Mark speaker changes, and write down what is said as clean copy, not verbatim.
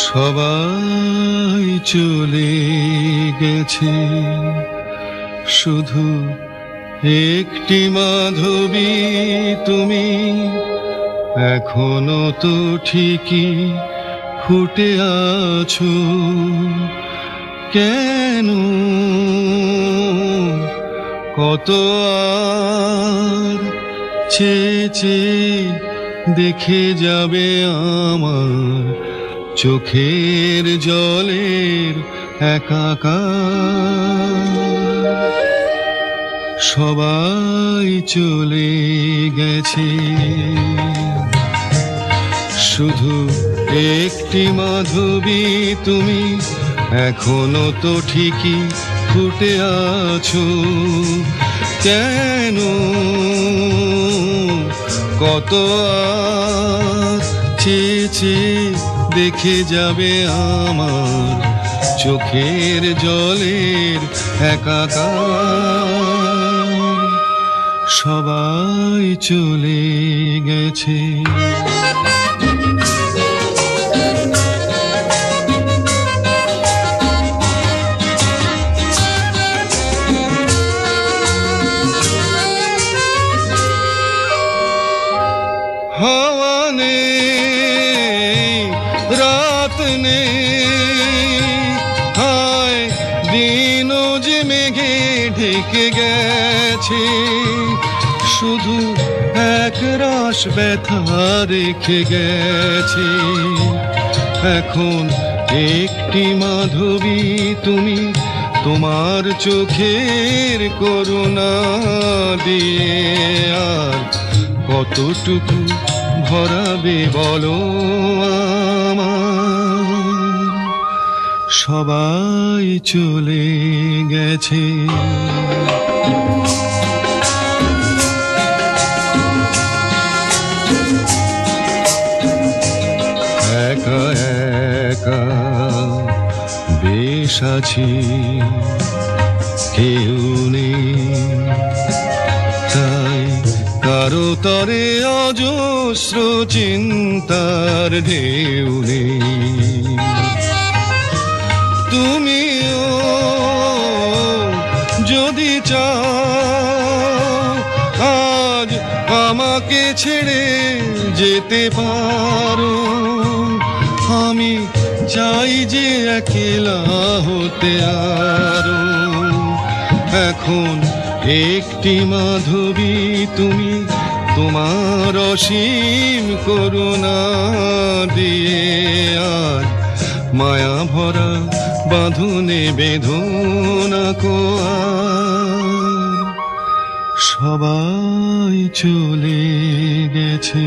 Speaker 1: সবাই চলে গেছে, শুধু একটি মাধবী তুমি এখনো তো ঠিকই ফুটে আছো। কেন কত আর চেয়ে চেয়ে দেখে যাবে আমার চোখের জলের একাকার। সবাই চলে গেছে, শুধু একটি মাধবী তুমি এখনো তো ঠিকই ফুটে আছো। কেন কত আর চেয়ে চেয়ে দেখে যাবে আমার চোখের জলের একাকার। সবাই চলে গেছে। হাওয়া নেই, রাত নেই, হায় দিনও যে মেঘে ঢেকে গেছে, শুধু এক রাশ ব্যথা রেখে গেছে। এখন একটি মাধবী তুমি তোমার চোখের করুণা দিয়ে আর কতটুকু ভরাবে বলো আমার। সবাই চলে গেছে। একা একা বেশ আছি, কেউ নেই, তাই কারো তরে অজস্র চিন্তার ঢেউ নেই। তুমিও যদি চাও আজ আমাকে ছেড়ে যেতে পারো, আমি চাই যে একলা হতে আরো। এখন একটি মাধবী তুমি তোমার অসীম করুণা দিয়ে আর মায়া ভরা বাঁধনে বেঁধোনা কো আর। সবাই চলে গেছে।